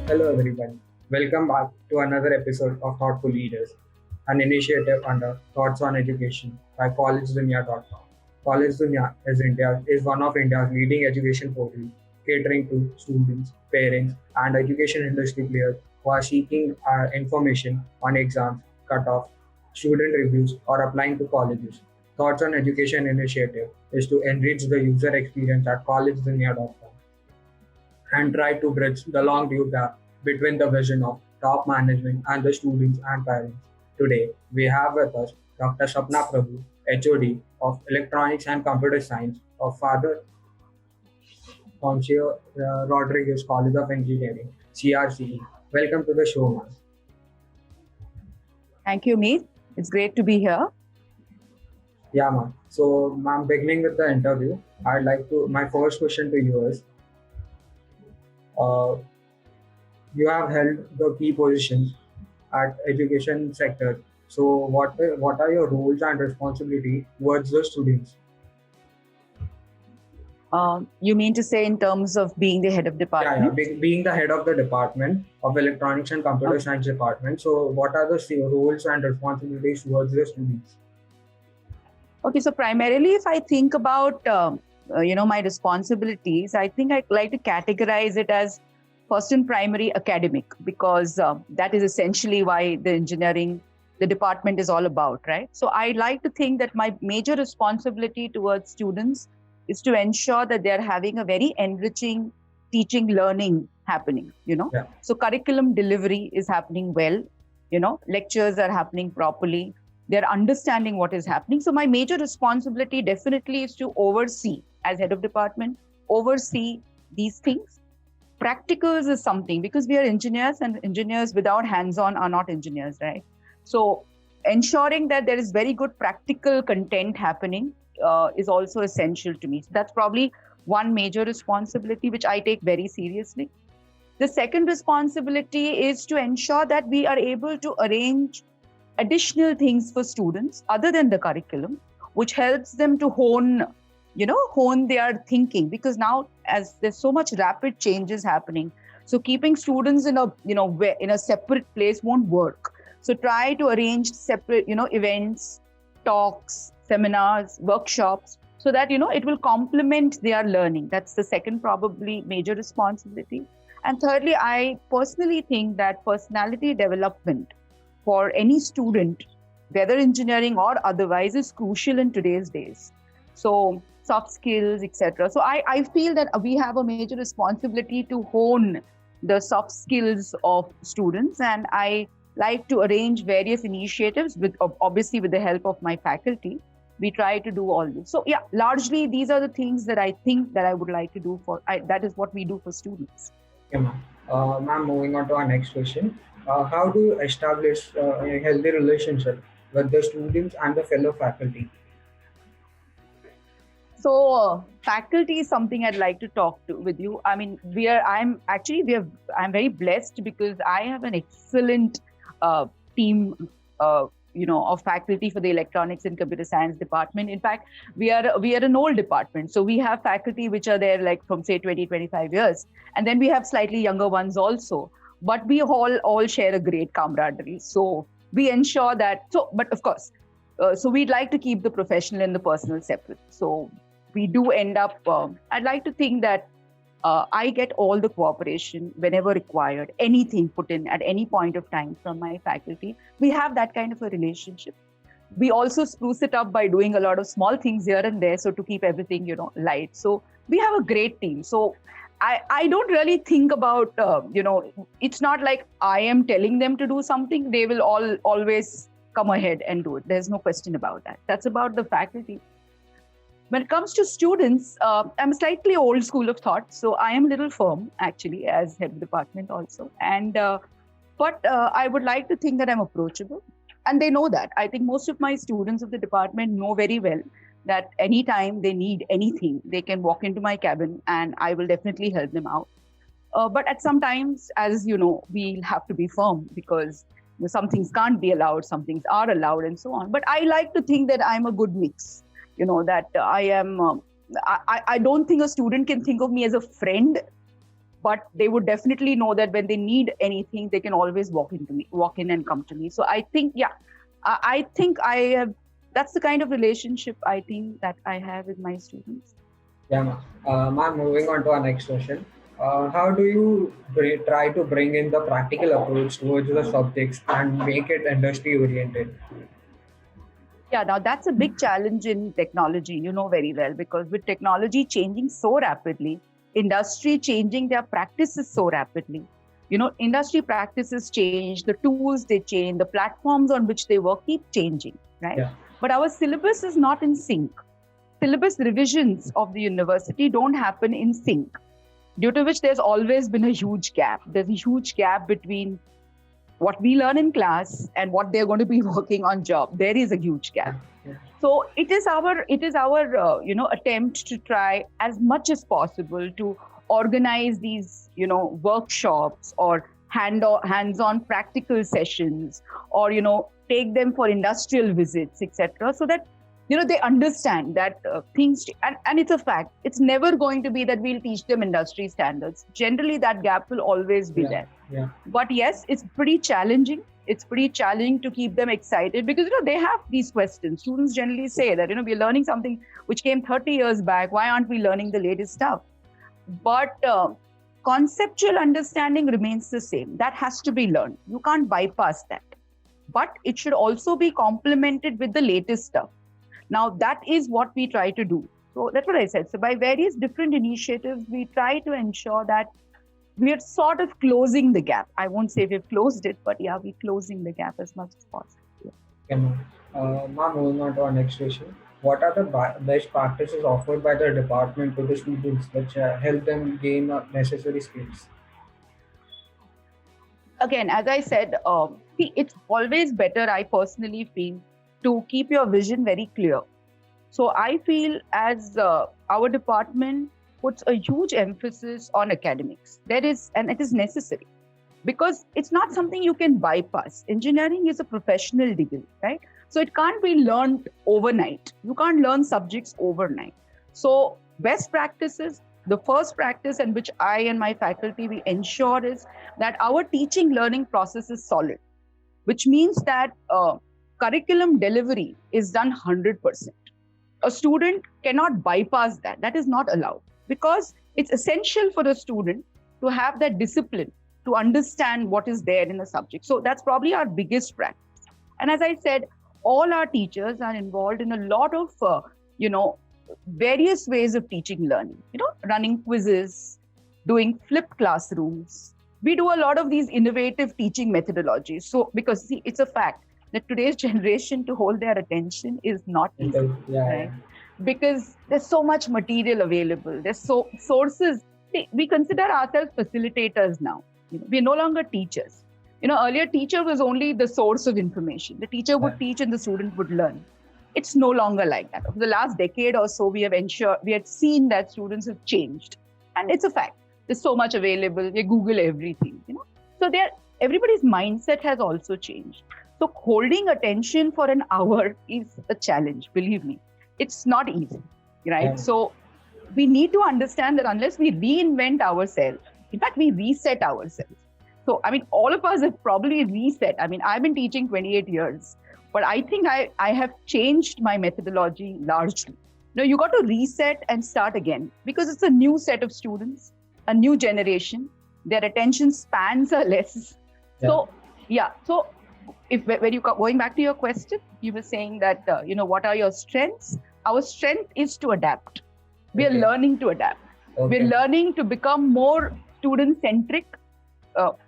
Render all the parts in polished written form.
Hello everyone. Welcome back to another episode of Thoughtful Leaders, an initiative under Thoughts on Education by collegedunia.com. College Dunia is one of India's leading education portals, catering to students, parents, and education industry players who are seeking information on exams, cutoff, student reviews, or applying to colleges. Thoughts on Education initiative is to enrich the user experience at collegedunia.com and try to bridge the long view gap between the vision of top management and the students and parents. Today, we have with us Dr. Sapna Prabhu, HOD of Electronics and Computer Science of Father Concio Rodriguez College of Engineering, CRCE. Welcome to the show, ma'am. Thank you, Meet. It's great to be here. Yeah, ma'am. So, ma'am, beginning with the interview, my first question to you is, uh, you have held the key positions at education sector. So what are your roles and responsibility towards the students? You mean to say in terms of being the head of department? Being the head of the department of electronics and computer science department. So what are the roles and responsibilities towards the students? Okay, so primarily, if I think about my responsibilities, I think I like to categorize it as first and primary academic, because that is essentially why the department is all about, right? So I like to think that my major responsibility towards students is to ensure that they're having a very enriching teaching learning happening, Yeah. So curriculum delivery is happening well, lectures are happening properly, they're understanding what is happening. So my major responsibility definitely is to oversee, as head of department, oversee these things. Practicals is something, because we are engineers, and engineers without hands-on are not engineers, right? So ensuring that there is very good practical content happening is also essential to me. So that's probably one major responsibility, which I take very seriously. The second responsibility is to ensure that we are able to arrange additional things for students other than the curriculum, which helps them to hone their thinking, because now, as there's so much rapid changes happening, so keeping students in a separate place won't work. So try to arrange separate events, talks, seminars, workshops, so that it will complement their learning. That's the second probably major responsibility. And thirdly, I personally think that personality development for any student, whether engineering or otherwise, is crucial in today's days. So soft skills, etc. So I feel that we have a major responsibility to hone the soft skills of students, and I like to arrange various initiatives obviously with the help of my faculty. We try to do all this. So yeah, largely these are the things that I think that I would like to do that is what we do for students. Yeah, ma'am. Ma'am, moving on to our next question. How do you establish a healthy relationship with the students and the fellow faculty? So faculty is something I'd like to talk with you. I mean, I'm very blessed, because I have an excellent team, of faculty for the electronics and computer science department. In fact, we are an old department. So we have faculty which are there like from say 20, 25 years. And then we have slightly younger ones also. But we all share a great camaraderie. So we ensure that, but of course, so we'd like to keep the professional and the personal separate. So we do end up, I'd like to think that I get all the cooperation whenever required, anything put in at any point of time from my faculty. We have that kind of a relationship. We also spruce it up by doing a lot of small things here and there, so to keep everything, light. So we have a great team. So I don't really think about, it's not like I am telling them to do something. They will always come ahead and do it. There's no question about that. That's about the faculty. When it comes to students, I'm slightly old school of thought. So I am a little firm, actually, as head of department also. And but I would like to think that I'm approachable. And they know that. I think most of my students of the department know very well that anytime they need anything, they can walk into my cabin and I will definitely help them out. But at some times, as you know, we'll have to be firm, because some things can't be allowed, some things are allowed, and so on. But I like to think that I'm a good mix. That I am, I don't think a student can think of me as a friend, but they would definitely know that when they need anything, they can always walk in and come to me. So I think, I think I have, that's the kind of relationship I think that I have with my students. Yeah, ma'am. Ma'am, moving on to our next question. How do you try to bring in the practical approach towards the subjects and make it industry oriented? Yeah, now that's a big challenge in technology, you know very well, because with technology changing so rapidly, industry changing their practices so rapidly, you know, industry practices change, the tools they change, the platforms on which they work keep changing, right? Yeah. But our syllabus is not in sync. Syllabus revisions of the university don't happen in sync, due to which there's always been a huge gap. There's a huge gap between what we learn in class and what they're going to be working on job. There is a huge gap. Yeah. So it is our attempt to try as much as possible to organize these workshops or hands-on practical sessions, or take them for industrial visits, etc., so that they understand that things, and it's a fact, it's never going to be that we'll teach them industry standards. Generally that gap will always be there. Yeah. But yes, it's pretty challenging. It's pretty challenging to keep them excited, because they have these questions. Students generally say that we're learning something which came 30 years back. Why aren't we learning the latest stuff? But conceptual understanding remains the same. That has to be learned. You can't bypass that. But it should also be complemented with the latest stuff. Now, that is what we try to do. So that's what I said. So by various different initiatives, we try to ensure that we are sort of closing the gap. I won't say we've closed it, but yeah, we're closing the gap as much as possible. Okay, ma'am. Ma'am, moving on to our next question. What are the best practices offered by the department to the students which help them gain necessary skills? Again, as I said, it's always better, I personally feel, to keep your vision very clear. So I feel as our department puts a huge emphasis on academics. And it is necessary, because it's not something you can bypass. Engineering is a professional degree, right? So it can't be learned overnight. You can't learn subjects overnight. So best practices, the first practice in which I and my faculty, we ensure is that our teaching learning process is solid, which means that curriculum delivery is done 100%. A student cannot bypass that. That is not allowed, because it's essential for a student to have that discipline to understand what is there in the subject. So that's probably our biggest practice. And as I said, all our teachers are involved in a lot of, various ways of teaching learning, running quizzes, doing flipped classrooms. We do a lot of these innovative teaching methodologies. So, because see, it's a fact that today's generation, to hold their attention is not easy, right? Because there's so much material available. There's so sources. See, we consider ourselves facilitators now. We're no longer teachers. Earlier teacher was only the source of information. The teacher would teach and the student would learn. It's no longer like that. Over the last decade or so, we had seen that students have changed. And it's a fact. There's so much available. They Google everything, So everybody's mindset has also changed. So holding attention for an hour is a challenge, believe me. It's not easy, right? Yeah. So we need to understand that unless we reinvent ourselves, in fact, we reset ourselves. So, all of us have probably reset. I've been teaching 28 years, but I think I have changed my methodology largely. You got to reset and start again, because it's a new set of students, a new generation. Their attention spans are less. Yeah. So when you going back to your question, you were saying that, what are your strengths? Our strength is to adapt. We are learning to adapt. Okay. We're learning to become more student-centric.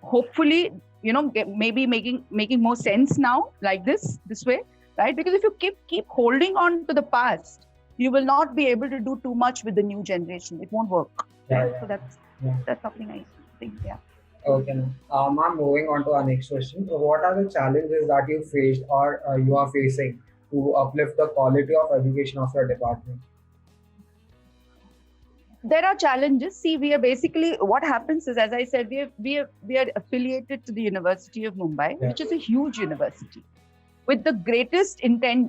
Hopefully, maybe making more sense now, like this way, right? Because if you keep holding on to the past, you will not be able to do too much with the new generation. It won't work. Right? So that's something I think. Yeah. Okay. Ma'am, moving on to our next question. So what are the challenges that you faced or you are facing to uplift the quality of education of your department? There are challenges. See, we are basically, what happens is, as I said, we are affiliated to the University of Mumbai, which is a huge university. With the greatest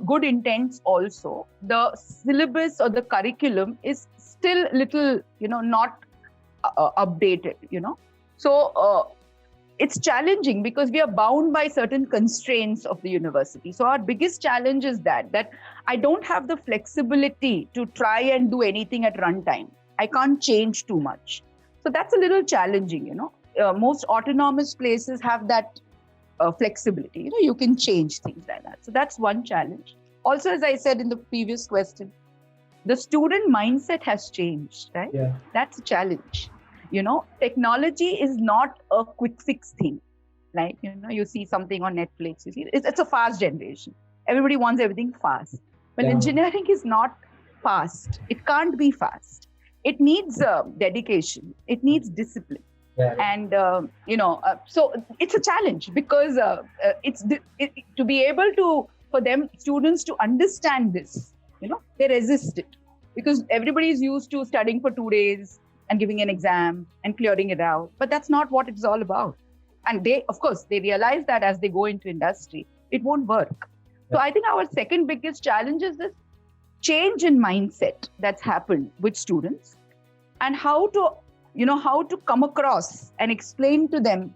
good intents also, the syllabus or the curriculum is still little, not updated, So it's challenging because we are bound by certain constraints of the university. So our biggest challenge is that I don't have the flexibility to try and do anything at runtime. I can't change too much. So that's a little challenging, most autonomous places have that flexibility. You can change things like that. So that's one challenge. Also, as I said in the previous question, the student mindset has changed, right? Yeah. That's a challenge. Technology is not a quick fix thing. Like, you see something on Netflix, you see, it's a fast generation. Everybody wants everything fast. Well, engineering is not fast. It can't be fast. It needs dedication. It needs discipline. Yeah. And, so it's a challenge because to be able for them, students to understand this, they resist it because everybody is used to studying for 2 days and giving an exam and clearing it out. But that's not what it's all about. And they realize that as they go into industry, it won't work. So I think our second biggest challenge is this change in mindset that's happened with students and how to come across and explain to them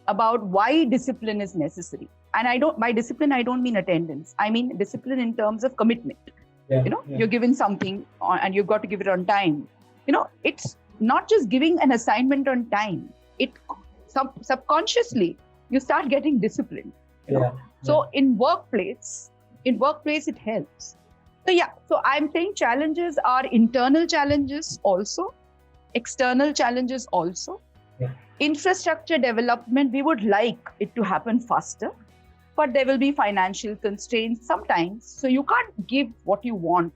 about why discipline is necessary. And by discipline, I don't mean attendance. I mean discipline in terms of commitment. You're given something and you've got to give it on time. It's not just giving an assignment on time. It subconsciously you start getting disciplined. So in workplace it helps. So I'm saying challenges are internal challenges also, external challenges also. Infrastructure development, we would like it to happen faster, but there will be financial constraints sometimes. So you can't give what you want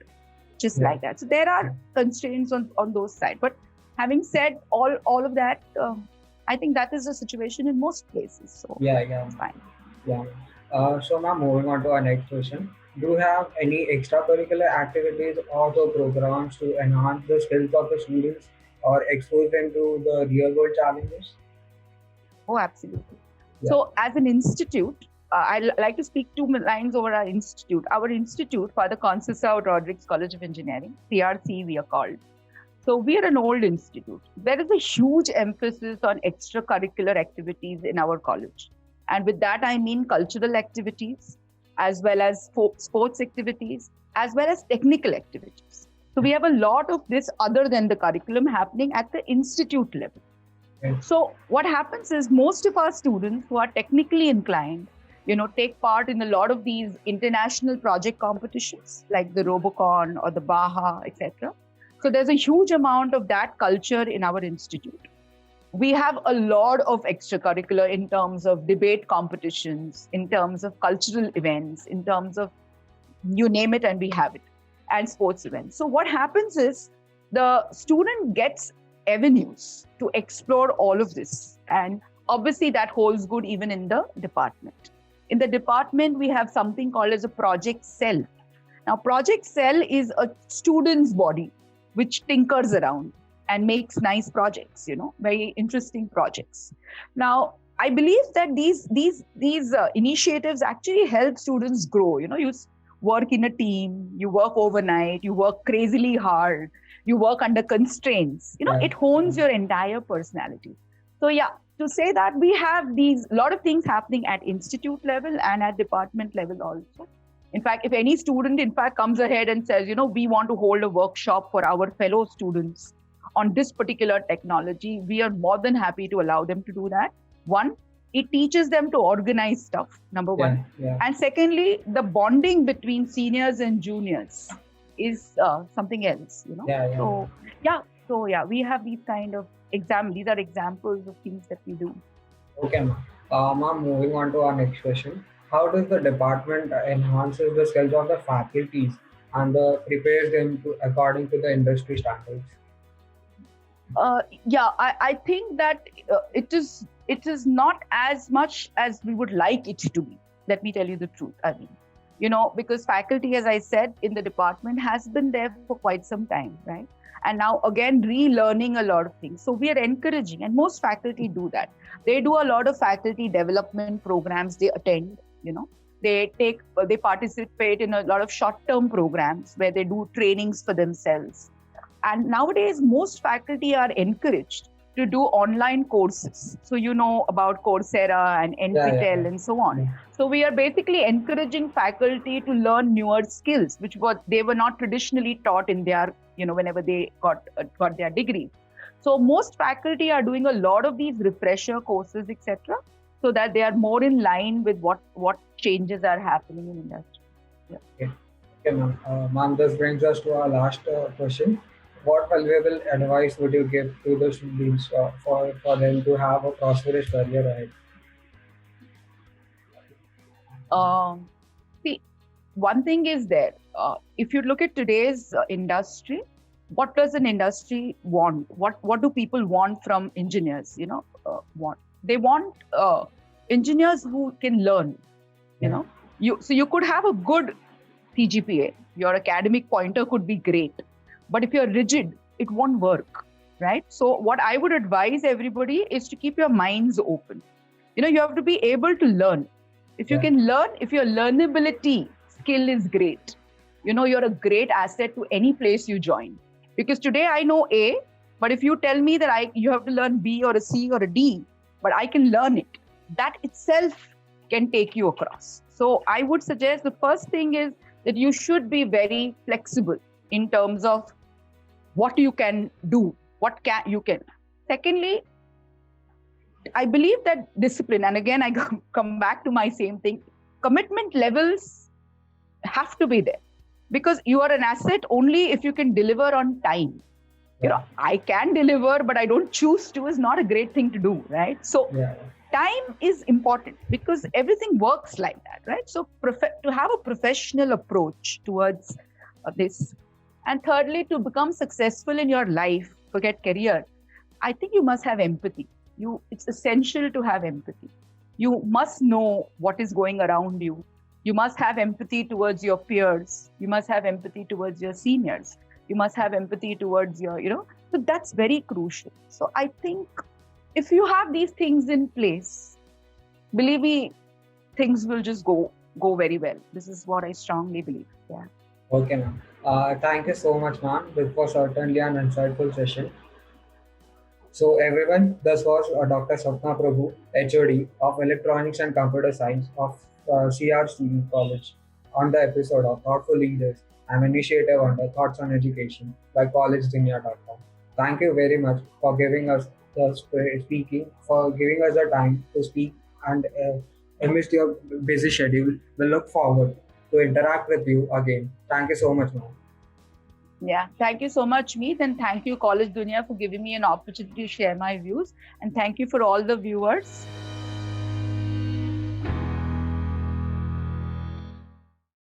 just like that. So there are constraints on those sides. But having said all of that, I think that is the situation in most places. So it's fine. So now moving on to our next question. Do you have any extracurricular activities or the programs to enhance the skills of the students or expose them to the real world challenges? Oh, absolutely. So as an institute, I'd like to speak 2 lines over our institute. Our institute, Father Conceição Rodrigues College of Engineering, CRC we are called. So we are an old institute. There is a huge emphasis on extracurricular activities in our college. And with that, I mean cultural activities, as well as sports activities, as well as technical activities. So we have a lot of this other than the curriculum happening at the institute level. So what happens is most of our students who are technically inclined, take part in a lot of these international project competitions like the Robocon or the Baja, etc. So there's a huge amount of that culture in our institute. We have a lot of extracurricular in terms of debate competitions, in terms of cultural events, in terms of you name it and we have it, and sports events. So what happens is the student gets avenues to explore all of this. And obviously that holds good even in the department. In the department, we have something called as a project cell. Now, project cell is a student's body which tinkers around and makes nice projects, very interesting projects. Now, I believe that these initiatives actually help students grow. You work in a team, you work overnight, you work crazily hard, you work under constraints. It hones your entire personality. So to say that we have a lot of things happening at institute level and at department level also. In fact, if any student, comes ahead and says, we want to hold a workshop for our fellow students on this particular technology, we are more than happy to allow them to do that. One, it teaches them to organize stuff, number one. And secondly, the bonding between seniors and juniors is something else, So we have these kind of these are examples of things that we do. Okay, ma'am. Moving on to our next question. How does the department enhances the skills of the faculties and prepares them according to the industry standards? I think that it is not as much as we would like it to be. Let me tell you the truth. I mean, because faculty, as I said, in the department has been there for quite some time, right? And now again, relearning a lot of things. So we are encouraging, and most faculty do that. They do a lot of faculty development programs. They attend, they participate in a lot of short-term programs where they do trainings for themselves. And nowadays, most faculty are encouraged to do online courses. So you know about Coursera and NPTEL and so on. Yeah. So we are basically encouraging faculty to learn newer skills, which they were not traditionally taught in their, whenever they got their degree. So most faculty are doing a lot of these refresher courses, etc., so that they are more in line with what changes are happening in industry. Okay, ma'am. Ma'am, this brings us to our last question. What valuable advice would you give to the students for them to have a prosperous career ahead? See, one thing is there. If you look at today's industry, what does an industry want? What do people want from engineers? They want engineers who can learn. So you could have a good CGPA. Your academic pointer could be great, but if you're rigid, it won't work, right? So what I would advise everybody is to keep your minds open. You have to be able to learn. If you can learn, if your learnability skill is great, you're a great asset to any place you join. Because today I know A, but if you tell me that you have to learn B or a C or a D, but I can learn it, that itself can take you across. So I would suggest the first thing is that you should be very flexible in terms of what you can do, you can. Secondly, I believe that discipline, and again, I come back to my same thing, commitment levels have to be there, because you are an asset only if you can deliver on time. I can deliver, but I don't choose to is not a great thing to do, right? So time is important because everything works like that, right? So to have a professional approach towards this. And thirdly, to become successful in your life, forget career, I think you must have empathy. It's essential to have empathy. You must know what is going around you. You must have empathy towards your peers. You must have empathy towards your seniors. You must have empathy towards your, so that's very crucial. So I think if you have these things in place, believe me, things will just go very well. This is what I strongly believe. Yeah. Okay, ma'am. Thank you so much, ma'am. This was certainly an insightful session. So everyone, this was Dr. Sapna Prabhu, HOD of Electronics and Computer Science of CR Student College, on the episode of Thoughtful Leaders, an initiative under Thoughts on Education by collegedunia.com. Thank you very much for giving us for giving us the time to speak, and amidst your busy schedule, we look forward to interact with you again. Thank you so much, ma'am. Yeah, thank you so much, Meet, and thank you, College Dunia, for giving me an opportunity to share my views. And thank you for all the viewers.